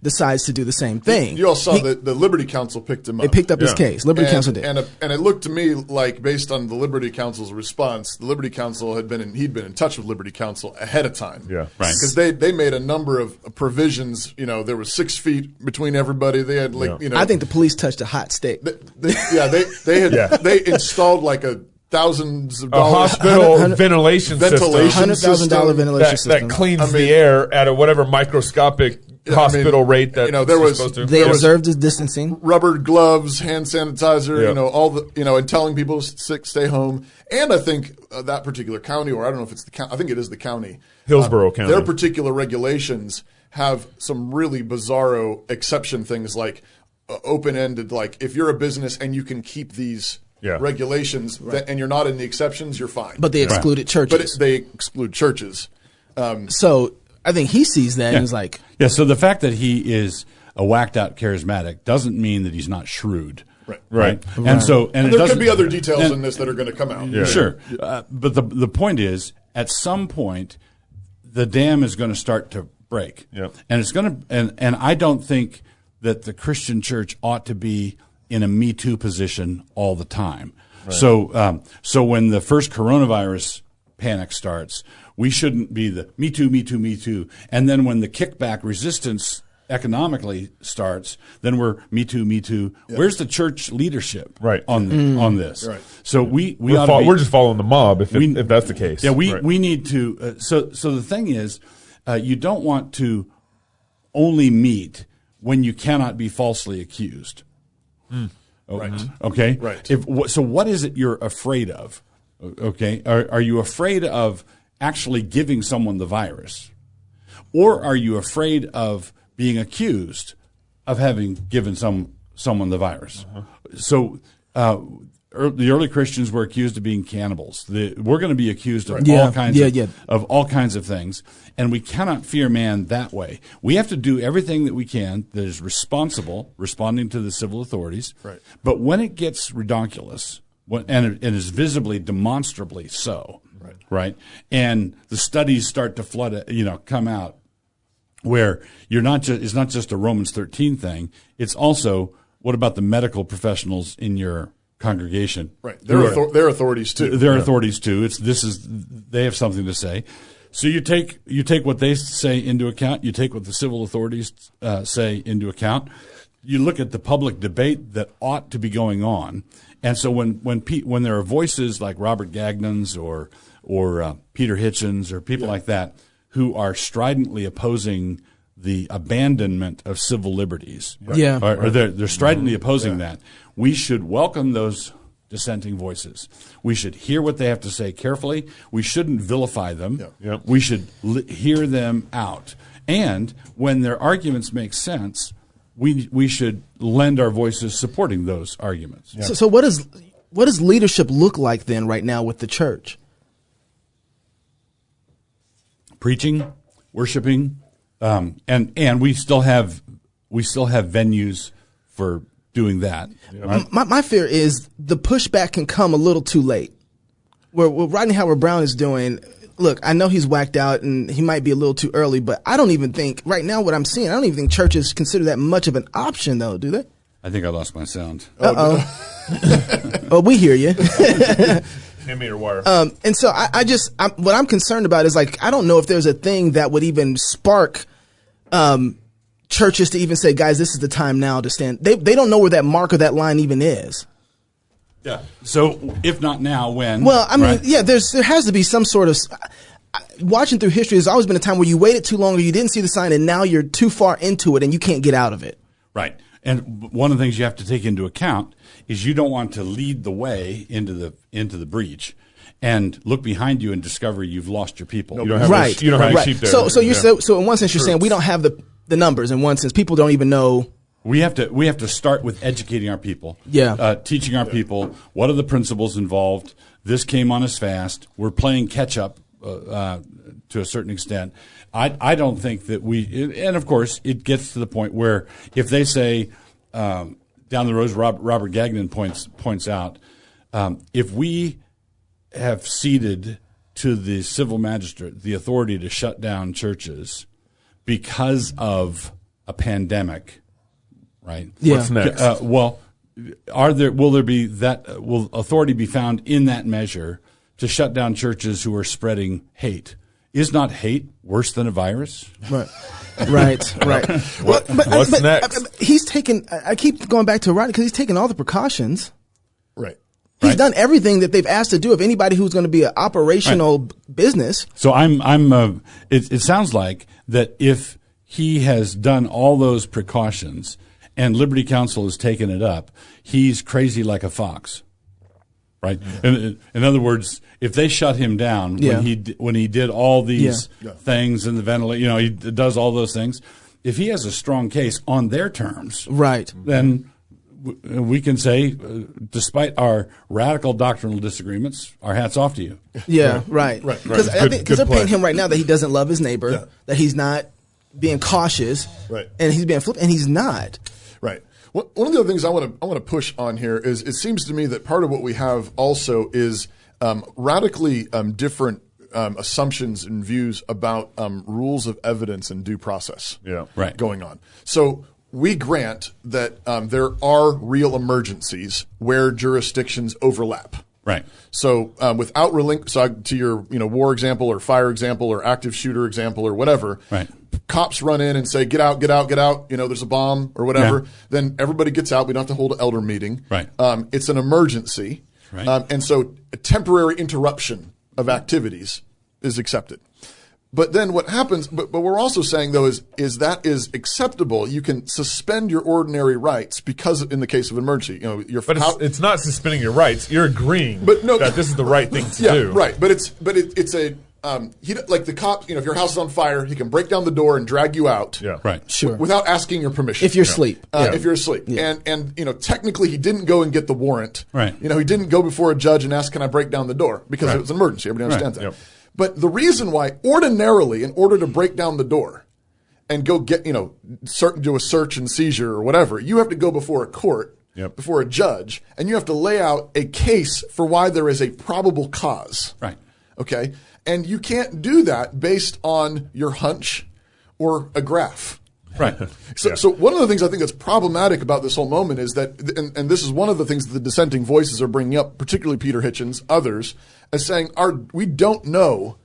decides to do the same thing? You all saw that the Liberty Council picked him up. They picked up his case. Liberty Council did. And it looked to me like, based on the Liberty Council's response, the Liberty Council he'd been in touch with Liberty Council ahead of time. Yeah. Right. They because they made a number of provisions. There was 6 feet between everybody. They had I think the police touched a hot stick. They installed like thousands of dollars hospital ventilation system, $100,000 ventilation system that cleans the air at a whatever microscopic hospital rate that there was supposed to. They observed his distancing, rubber gloves, hand sanitizer, all the and telling people to stay home. And I think that particular county, or I don't know if it's the county, I think it is the county, Hillsborough County. Their particular regulations have some really bizarro exception things like open-ended, like if you're a business and you can keep these regulations and you're not in the exceptions, you're fine. But they excluded churches. But they exclude churches. So I think he sees that and is like, so the fact that he is a whacked out charismatic doesn't mean that he's not shrewd. Right. And there could be other details in this that are going to come out. Yeah. Sure. But the point is, at some point, the dam is going to start to break. Yep. And it's going to, and I don't think that the Christian church ought to be in a Me Too position all the time. Right. So when the first coronavirus panic starts, we shouldn't be the Me Too, Me Too, Me Too. And then when the kickback resistance economically starts, then we're Me Too, Me Too. Yeah. Where's the church leadership on this? Right. So we're just following the mob if that's the case. Yeah, we need to. So the thing is, you don't want to only meet when you cannot be falsely accused. Right. Okay. Right. So what is it you're afraid of? Okay. Are you afraid of actually giving someone the virus, or are you afraid of being accused of having given someone the virus? So the early Christians were accused of being cannibals. We're going to be accused of all kinds of things, and we cannot fear man that way. We have to do everything that we can that is responsible, responding to the civil authorities. Right. But when it gets redonkulous, and it is visibly, demonstrably so, right, and the studies start to come out, where it's not just a Romans 13 thing. It's also, what about the medical professionals in your congregation? Right. They're authorities too. They're authorities too. They have something to say. So you take what they say into account. You take what the civil authorities say into account. You look at the public debate that ought to be going on. And so when there are voices like Robert Gagnon's or Peter Hitchens or people like that who are stridently opposing the abandonment of civil liberties, or they're stridently opposing that, we should welcome those dissenting voices. We should hear what they have to say carefully. We shouldn't vilify them. We should hear them out. And when their arguments make sense, we should lend our voices supporting those arguments. So what does leadership look like then right now with the church? Preaching, worshiping, and we still have venues for doing that. Right? My fear is the pushback can come a little too late. What Rodney Howard Brown is doing, look, I know he's whacked out and he might be a little too early, but I don't even think, right now what I'm seeing, I don't even think churches consider that much of an option though, do they? I think I lost my sound. Uh-oh. Oh, we hear you. Hand me your wire. And so what I'm concerned about is like, I don't know if there's a thing that would even spark churches to even say, guys, this is the time now to stand. They don't know where that mark or that line even is. Yeah. So if not now, when? Well, I mean, right? yeah, there has to be some sort of. Watching through history, there's always been a time where you waited too long or you didn't see the sign, and now you're too far into it and you can't get out of it. Right. And one of the things you have to take into account is you don't want to lead the way into the breach and look behind you and discover you've lost your people. You don't have any sheep there. So in one sense, you're saying we don't have the numbers. In one sense, people don't even know. We have to start with educating our people. Yeah. Teaching our people what are the principles involved. This came on us fast. We're playing catch up to a certain extent. I don't think that and of course it gets to the point where if they say down the road, Robert Gagnon points out, if we have ceded to the civil magistrate the authority to shut down churches because of a pandemic, right? Yeah. What's next? Will authority be found in that measure to shut down churches who are spreading hate? Is not hate worse than a virus? Right. Right. What's next? He's taken. I keep going back to Rodney because he's taken all the precautions. Right. He's done everything that they've asked to do of anybody who's going to be an operational business. So it sounds like that if he has done all those precautions and Liberty Counsel has taken it up, he's crazy like a fox. Right. In other words, if they shut him down when he did all these things in the ventilator, he does all those things. If he has a strong case on their terms, right, then we can say, despite our radical doctrinal disagreements, our hats off to you. Yeah, right. Because they're painting him right now that he doesn't love his neighbor, that he's not being cautious, right, and he's being flipped, and he's not. Right. One of the other things I want to push on here is it seems to me that part of what we have also is radically different assumptions and views about rules of evidence and due process going on. So we grant that there are real emergencies where jurisdictions overlap. Right. So without to your war example or fire example or active shooter example or whatever, right, cops run in and say, get out, get out, get out. There's a bomb or whatever. Yeah. Then everybody gets out. We don't have to hold an elder meeting. Right. It's an emergency. Right. And so a temporary interruption of activities is accepted. But then what happens, but we're also saying, though, is that is acceptable. You can suspend your ordinary rights because in the case of emergency, it's not suspending your rights. You're agreeing that this is the right thing to do. Right. But it's like the cop, if your house is on fire, he can break down the door and drag you out. Yeah. Right. Sure. Without asking your permission. If you're asleep. If you're asleep. Yeah. And technically he didn't go and get the warrant. Right. He didn't go before a judge and ask, can I break down the door? Because it was an emergency. Everybody understands that. Yep. But the reason why ordinarily, in order to break down the door and go get, do a search and seizure or whatever, you have to go before a court, before a judge, and you have to lay out a case for why there is a probable cause. Right. Okay? And you can't do that based on your hunch or a graph. Right. So one of the things I think that's problematic about this whole moment is that, and this is one of the things that the dissenting voices are bringing up, particularly Peter Hitchens, others, as saying we don't know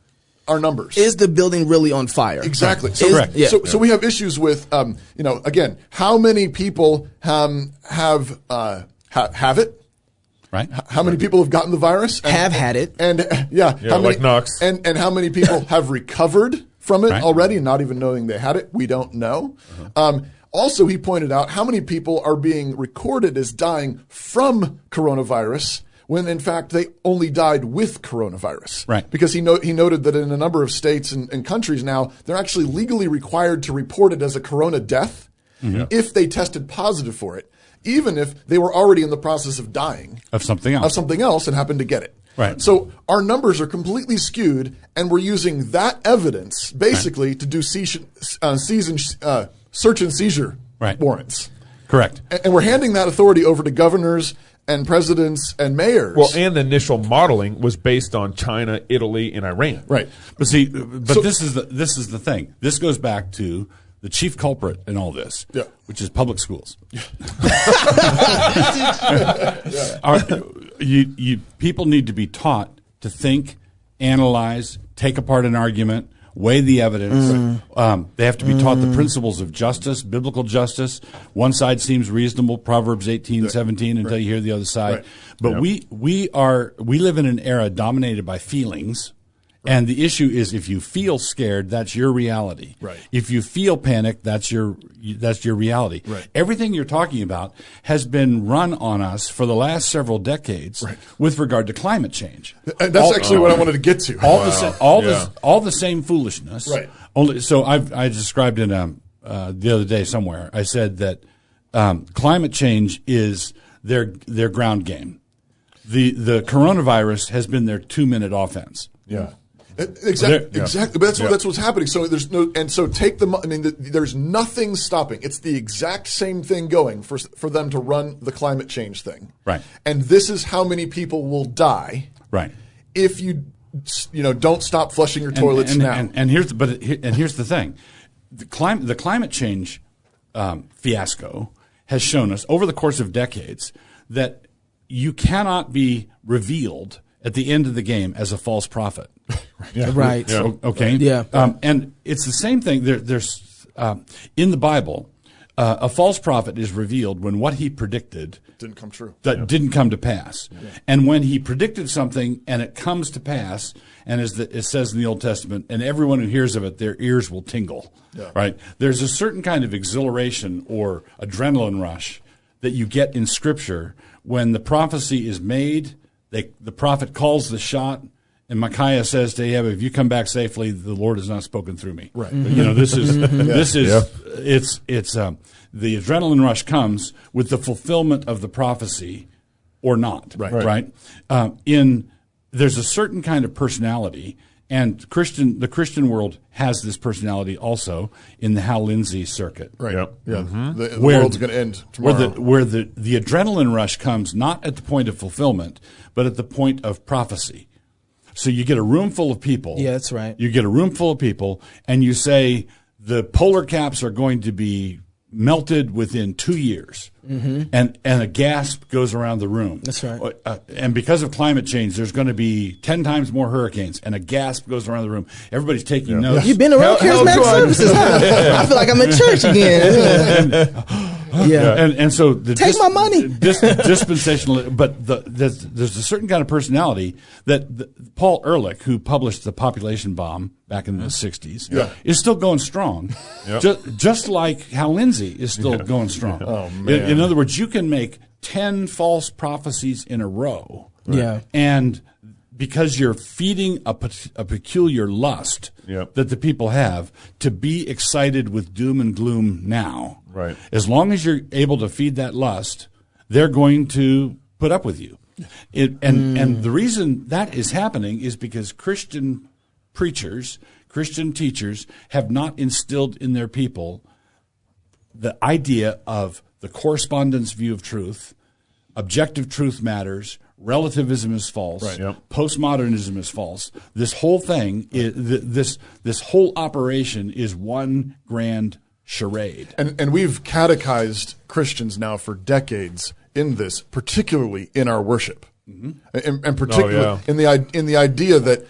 our numbers. Is the building really on fire? Exactly. So, correct. So we have issues with, again, how many people have it? Right. How many people have gotten the virus? Have had it. And how many, like Knox. And how many people have recovered from it already and not even knowing they had it? We don't know. Also, he pointed out how many people are being recorded as dying from coronavirus when, in fact, they only died with coronavirus. Right. Because he noted that in a number of states and countries now, they're actually legally required to report it as a corona death if they tested positive for it, even if they were already in the process of dying. Of something else. And happened to get it. Right. So our numbers are completely skewed, and we're using that evidence basically to do search and seizure warrants. Correct. And we're handing that authority over to governors and presidents and mayors. Well, and the initial modeling was based on China, Italy, and Iran. Right. But this is the thing. This goes back to the chief culprit in all this, which is public schools. People need to be taught to think, analyze, take apart an argument, weigh the evidence. They have to be taught the principles of justice, biblical justice. One side seems reasonable, Proverbs 18:17, until you hear the other side. But we live in an era dominated by feelings. And the issue is, if you feel scared, that's your reality. Right. If you feel panic, that's your reality. Right. Everything you're talking about has been run on us for the last several decades with regard to climate change. And that's actually what I wanted to get to. All the same foolishness. Right. Only so I described in the other day somewhere. I said that climate change is their ground game. The coronavirus has been their 2-minute offense. Yeah. Exactly. But that's what's happening. So there's there's nothing stopping. It's the exact same thing going for them to run the climate change thing. Right. And this is how many people will die. Right. If you don't stop flushing your toilets now. And here's the thing, the climate change fiasco has shown us over the course of decades that you cannot be revealed at the end of the game as a false prophet. Right. Yeah. Okay. Yeah. And it's the same thing. There's in the Bible, a false prophet is revealed when what he predicted didn't come true. Didn't come to pass. Yeah. And when he predicted something and it comes to pass, and as it says in the Old Testament, and everyone who hears of it, their ears will tingle. Yeah. Right. There's a certain kind of exhilaration or adrenaline rush that you get in Scripture when the prophecy is made. The prophet calls the shot, and Micaiah says to Ahab, "If you come back safely, the Lord has not spoken through me." Right. This is the adrenaline rush comes with the fulfillment of the prophecy, or not. Right. There's a certain kind of personality, and the Christian world has this personality also in the Hal Lindsey circuit. Right. Yep. Yeah. Mm-hmm. The world's going to end tomorrow. Where the adrenaline rush comes not at the point of fulfillment, but at the point of prophecy. So you get a room full of people. Yeah, that's right. You get a room full of people, and you say the polar caps are going to be melted within 2 years. Mm-hmm. And a gasp goes around the room. That's right. And because of climate change, there's going to be 10 times more hurricanes, and a gasp goes around the room. Everybody's taking notes. You've been around charismatic services, huh? I feel like I'm at church again. And so take my money. Dispensational, but there's a certain kind of personality that Paul Ehrlich, who published The Population Bomb back in the 60s, is still going strong. Just like Hal Lindsey is still going strong. Oh, man. In other words, you can make 10 false prophecies in a row. Yeah. And because you're feeding a peculiar lust that the people have to be excited with doom and gloom now. Right. As long as you're able to feed that lust, they're going to put up with you. And the reason that is happening is because Christian preachers, Christian teachers have not instilled in their people the idea of the correspondence view of truth, objective truth matters, relativism is false, postmodernism is false. This whole thing, this whole operation is one grand charade. And we've catechized Christians now for decades in this, particularly in our worship. Mm-hmm. And particularly in the idea that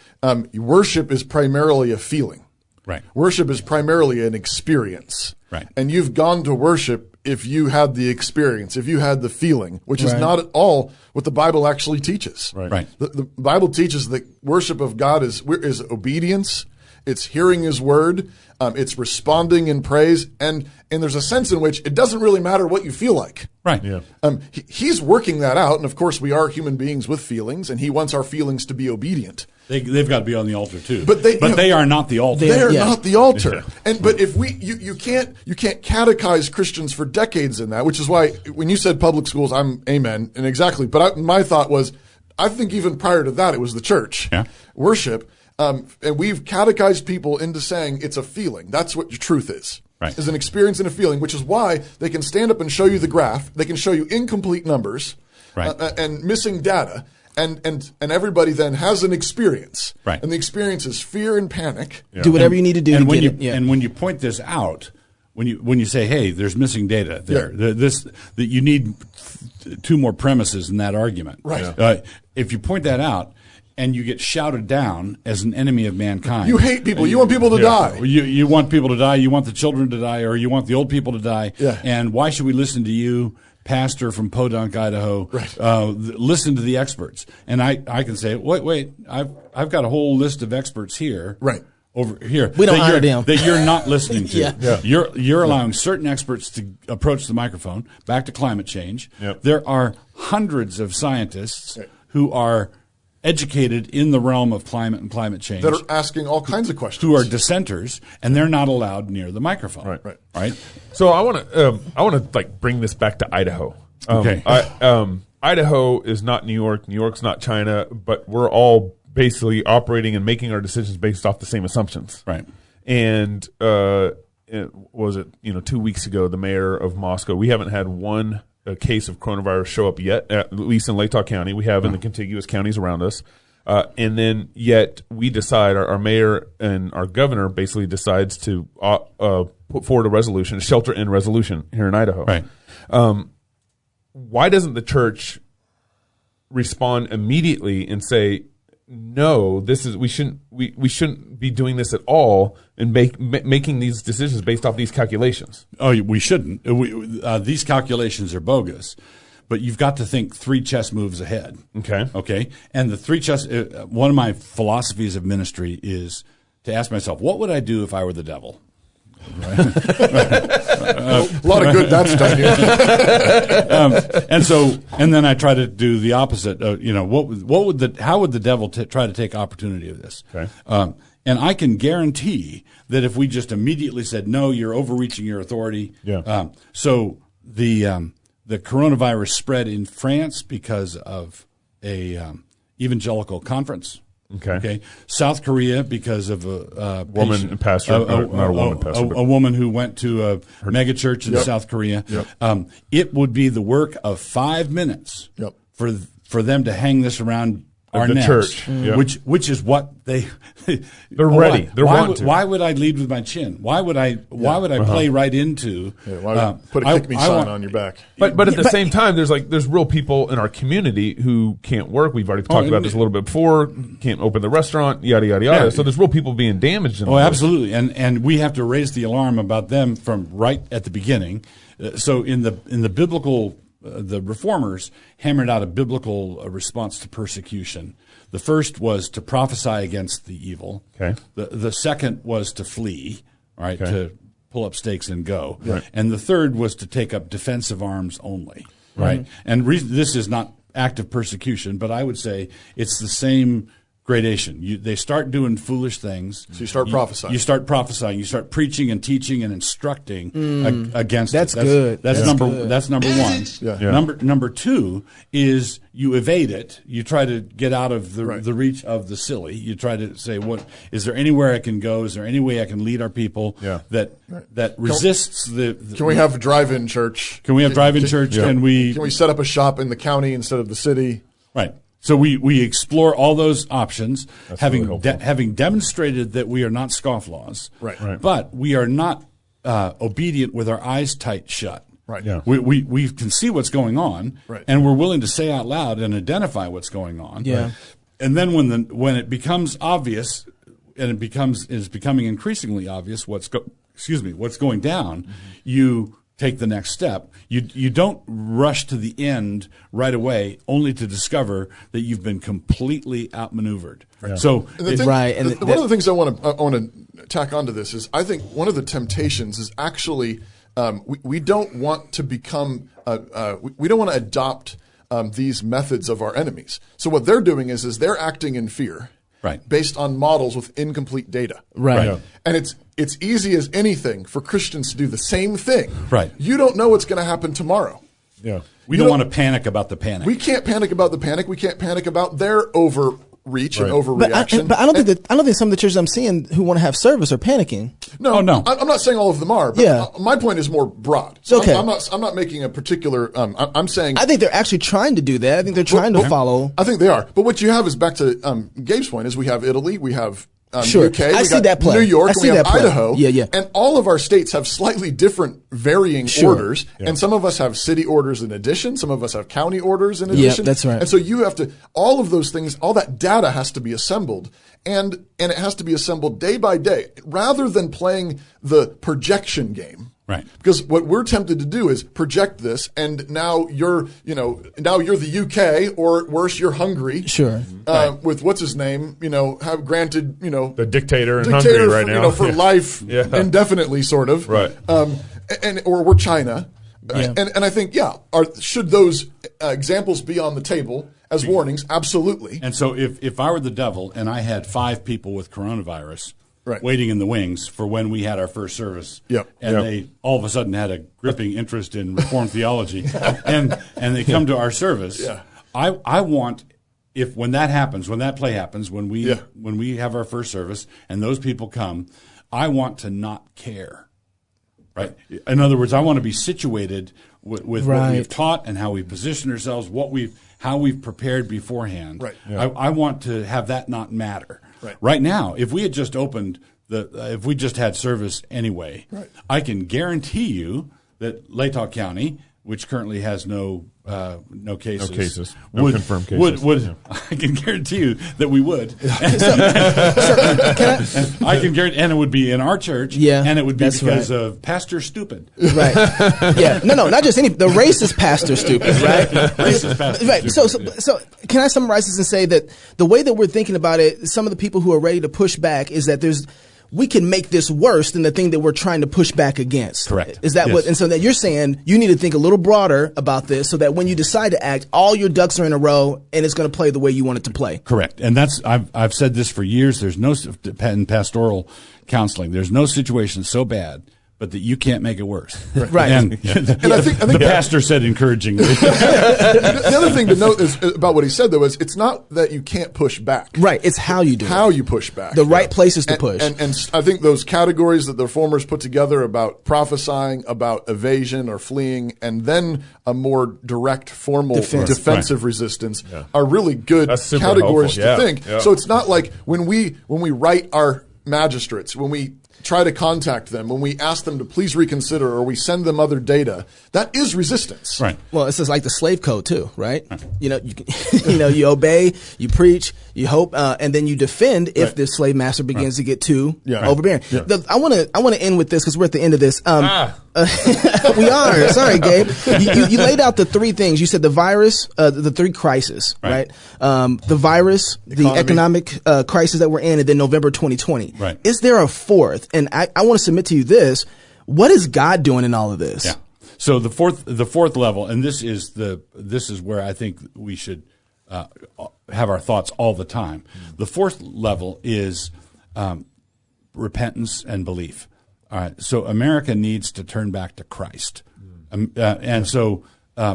worship is primarily a feeling. Right. Worship is primarily an experience. Right. And you've gone to worship if you had the experience, if you had the feeling, which is not at all what the Bible actually teaches. Right. The Bible teaches that worship of God is obedience. It's hearing His word. It's responding in praise. And there's a sense in which it doesn't really matter what you feel like. Right. Yeah. He's working that out. And of course, we are human beings with feelings, and He wants our feelings to be obedient. They've got to be on the altar too. But they are not the altar. They are not the altar. But if you can't catechize Christians for decades in that, which is why when you said public schools, I'm amen, and exactly. But my thought was, I think even prior to that, it was the church worship. And we've catechized people into saying it's a feeling. That's what your truth is. Right. Is an experience and a feeling, which is why they can stand up and show you the graph. They can show you incomplete numbers and missing data. And everybody then has an experience. Right. And the experience is fear and panic. Yeah. Do whatever you need to do to get it. And when you point this out, when you say, hey, there's missing data there, that you need 2 more premises in that argument. Right. If you point that out and you get shouted down as an enemy of mankind, you hate people. You want people to die. You want people to die. You want the children to die, or you want the old people to die. Yeah. And why should we listen to you, pastor from Podunk, Idaho? Right. Listen to the experts. And I can say, wait, I've got a whole list of experts here. Right. Over here, we don't honor them. that you're not listening to. Yeah. You're allowing certain experts to approach the microphone. Back to climate change. Yep. There are hundreds of scientists who are educated in the realm of climate and climate change That are asking all kinds of questions. who are dissenters, and they're not allowed near the microphone. Right. So I want to like bring this back to Idaho. Okay. Idaho is not New York. New York's not China, but we're all basically operating and making our decisions based off the same assumptions. Right. And was it 2 weeks ago, the mayor of Moscow, we haven't had one case of coronavirus show up yet, at least in Lake County. We have in the contiguous counties around us. And then yet we decide, our mayor and our governor basically decides to put forward a resolution, a shelter-in resolution here in Idaho. Right. Why doesn't the church respond immediately and say, no, we shouldn't be doing this at all and making these decisions based off these calculations? Oh, we shouldn't. These calculations are bogus. But you've got to think 3 chess moves ahead. Okay. And the 3 chess. One of my philosophies of ministry is to ask myself, what would I do if I were the devil? A lot of good that's done you. And then I try to do the opposite. How would the devil try to take opportunity of this? Okay. And I can guarantee that if we just immediately said, no, you're overreaching your authority. Yeah. So the coronavirus spread in France because of a evangelical conference. Okay. South Korea because of a woman pastor, not a woman pastor, a woman who went to a megachurch in South Korea. Yep. It would be the work of 5 minutes for them to hang this around our the necks, church, which is what they're ready. Why would I lead with my chin? Why would I play right into? Put a kick me sign on your back. But at the same time, there's real people in our community who can't work. We've already talked about this a little bit before. Can't open the restaurant. Yada yada yada. Yeah. So there's real people being damaged. Absolutely, and we have to raise the alarm about them from right at the beginning. So in the biblical. The reformers hammered out a biblical response to persecution. The first was to prophesy against the evil. Okay. The second was to flee, right, to pull up stakes and go. Right. And the third was to take up defensive arms only, right? And this is not active persecution, but I would say it's the same gradation. They start doing foolish things. So you start prophesying. You start prophesying. You start preaching and teaching and instructing against That's it. good. That's good. That's number one. Number 2 is you evade it. You try to get out of the reach of the silly. You try to say, "What is there anywhere I can go? Is there any way I can lead our people that resists the?" Can we have drive-in church? Can we have drive-in church? Can we set up a shop in the county instead of the city? Right. So we explore all those options, That's having really having demonstrated that we are not scofflaws, Right. But we are not obedient with our eyes tight shut. Right. Yeah. We can see what's going on, Right. and we're willing to say out loud and identify what's going on. Yeah. Right. And then when it becomes obvious, and is becoming increasingly obvious what's going down, you take the next step. You don't rush to the end right away, only to discover that you've been completely outmaneuvered. Right. So one of the things I want to tack onto this is I think one of the temptations is actually we don't want to become we don't want to adopt these methods of our enemies. So what they're doing is they're acting in fear. Right. Based on models with incomplete data. Right. Yeah. And it's easy as anything for Christians to do the same thing. Right. You don't know what's going to happen tomorrow. Yeah. we don't want to panic about the panic. We can't panic about the panic. We can't panic about their overreach and overreaction. But I don't think some of the churches I'm seeing who want to have service are panicking. No, no. I'm not saying all of them are. But Yeah. my point is more broad. So Okay. I'm not making a particular. I'm saying. I think they're actually trying to do that. I think they're trying to follow. I think they are. But what you have is back to Gabe's point is we have Italy, we have Sure. UK. I we see got that play. New York. I And see we have that play. Idaho. Yeah. And all of our states have slightly different varying orders. And some of us have city orders in addition. Some of us have county orders in addition. that's right. And so you have to, all of those things, all that data has to be assembled. And it has to be assembled day by day rather than playing the projection game. Right. Because what we're tempted to do is project this, and now you're the UK, or worse, you're Hungary. Sure. With what's his name, have granted, the dictator in Hungary right now. For life indefinitely, sort of. Right. Or we're China. Yeah. And I think, should those examples be on the table as warnings? Absolutely. And so if I were the devil and I had 5 people with coronavirus waiting in the wings for when we had our first service, they all of a sudden had a gripping interest in Reformed theology, and they come to our service, I want, when that happens, when that play happens, when we have our first service and those people come, I want to not care. Right. In other words, I want to be situated with what we've taught and how we position ourselves, how we've prepared beforehand. Right. Yeah. I want to have that not matter. Right. Right now, if we had just opened if we just had service anyway, I can guarantee you that Latah County, which currently has no cases, no confirmed cases. Would I can guarantee you that we would. I can guarantee, and it would be in our church. And it would be because of Pastor Stupid. Right. No, not just any. The racist Pastor Stupid. Right. Racist Pastor. Right. Stupid. So can I summarize this and say that the way that we're thinking about it, some of the people who are ready to push back is that we can make this worse than the thing that we're trying to push back against. Correct. Is that what? And so that you're saying you need to think a little broader about this, so that when you decide to act, all your ducks are in a row and it's going to play the way you want it to play. Correct. And I've said this for years. There's no in pastoral counseling. There's no situation so bad, but that you can't make it worse. Right. And I think the pastor said encouragingly. The other thing to note is about what he said, though, is it's not that you can't push back. Right. It's how you do it. How you push back. The right places to push. And I think those categories that the reformers put together about prophesying, about evasion or fleeing, and then a more direct, formal defensive resistance are really good categories to think. Yeah. So it's not like when we write our magistrates, when we try to contact them, when we ask them to please reconsider or we send them other data, that is resistance. Right. Well, it's just like the slave code too, right? You you obey, you preach, you hope, and then you defend if the slave master begins to get too overbearing. Yeah. I want to end with this because we're at the end of this. We are. Sorry, Gabe. You laid out the 3 things. You said the virus, the 3 crises, right? The virus, the economic crisis that we're in, and then November 2020. Right. Is there a 4th? And I want to submit to you this. What is God doing in all of this? Yeah. So the fourth level, and this is where I think we should have our thoughts all the time. The 4th level is repentance and belief. All right. So America needs to turn back to Christ, and so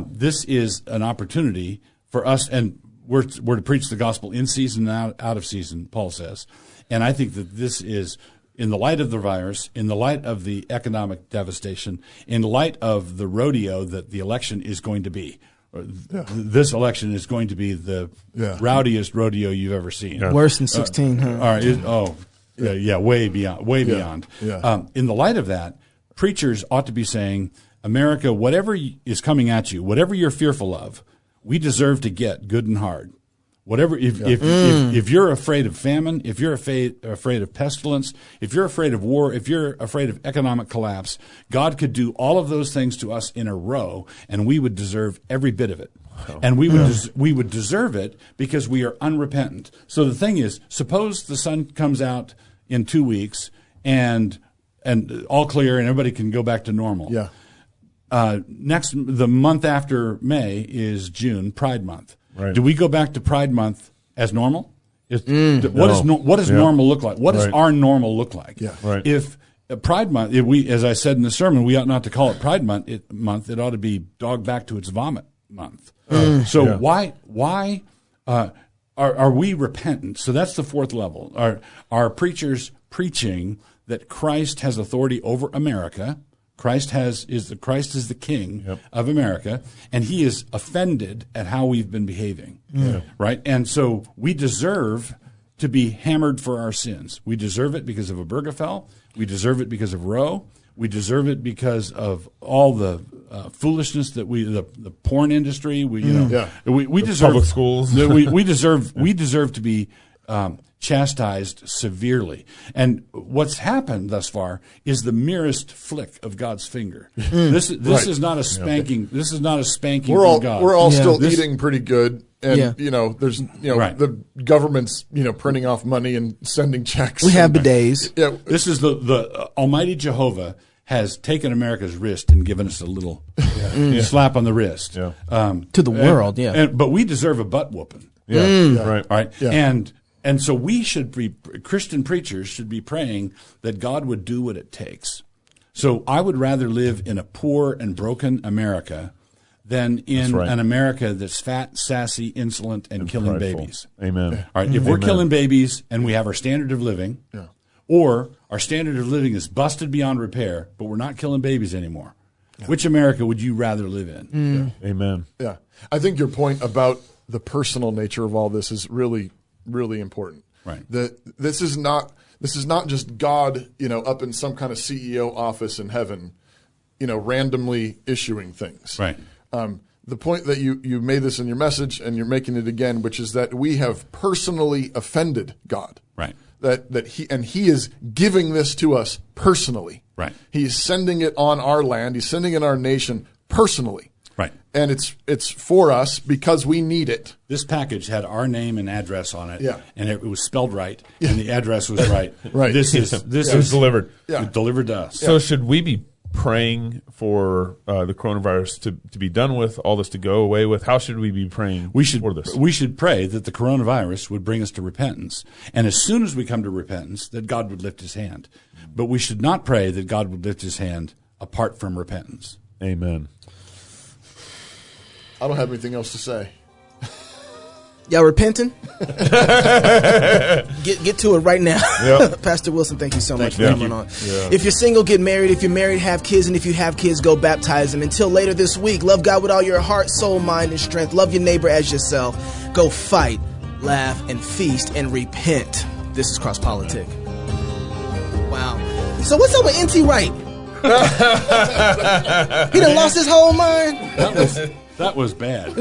this is an opportunity for us, and we're to preach the gospel in season and out of season. Paul says, and I think that this is. In the light of the virus, in the light of the economic devastation, in light of the rodeo that the election is going to be, this election is going to be the rowdiest rodeo you've ever seen. Yeah. Worse than 16, huh? All right. Way beyond. Yeah. In the light of that, preachers ought to be saying, America, whatever is coming at you, whatever you're fearful of, we deserve to get good and hard. Whatever, if you're afraid of famine, if you're afraid of pestilence, if you're afraid of war, if you're afraid of economic collapse, God could do all of those things to us in a row, and we would deserve every bit of it. And we would deserve it because we are unrepentant. So the thing is, suppose the sun comes out in 2 weeks and all clear, and everybody can go back to normal. Yeah. The month after May is June, Pride Month. Right. Do we go back to Pride Month as normal? What does normal look like? What does our normal look like? Yeah. Right. If Pride Month, as I said in the sermon, we ought not to call it Pride Month. It ought to be dog back to its vomit month. So why are we repentant? So that's the 4th level. Are preachers preaching that Christ has authority over America? Christ is the king of America, and he is offended at how we've been behaving, right? And so we deserve to be hammered for our sins. We deserve it because of Obergefell. We deserve it because of Roe. We deserve it because of all the foolishness that the porn industry. We deserve public schools. we deserve to be chastised severely. And what's happened thus far is the merest flick of God's finger. This is not a spanking. This is not a spanking from God. We're all still eating pretty good. And there's Right. the government's printing off money and sending checks. We have bidets. Yeah, This is the Almighty Jehovah has taken America's wrist and given us a little slap on the wrist. Yeah. To the world, But we deserve a butt whooping. Right. All right. Yeah. And so we should be, Christian preachers should be praying that God would do what it takes. So I would rather live in a poor and broken America than in an America that's fat, sassy, insolent, and killing prideful. babies. Amen. All right. If we're killing babies and we have our standard of living, or our standard of living is busted beyond repair, but we're not killing babies anymore, which America would you rather live in? Amen. Yeah. I think your point about the personal nature of all this is really, really important. Right. This is not just God, up in some kind of CEO office in heaven, randomly issuing things. Right. The point that you made this in your message, and you're making it again, which is that we have personally offended God. Right. That he is giving this to us personally. Right. He's sending it on our land. He's sending it on our nation personally. Right. And it's for us because we need it. This package had our name and address on it, Yeah. and it was spelled right, and the address was right. Right. This is It was delivered. Yeah. delivered to us. So should we be praying for the coronavirus to be done with, all this to go away with? How should we be praying for this? We should pray that the coronavirus would bring us to repentance, and as soon as we come to repentance, that God would lift His hand. But we should not pray that God would lift His hand apart from repentance. Amen. I don't have anything else to say. Y'all repenting? Get to it right now. Yep. Pastor Wilson, thank you so much for you. coming on. Yeah. If you're single, get married. If you're married, have kids. And if you have kids, go baptize them. Until later this week, love God with all your heart, soul, mind, and strength. Love your neighbor as yourself. Go fight, laugh, and feast, and repent. This is Cross Politic. Wow. So what's up with NT Wright? He done lost his whole mind? That was bad.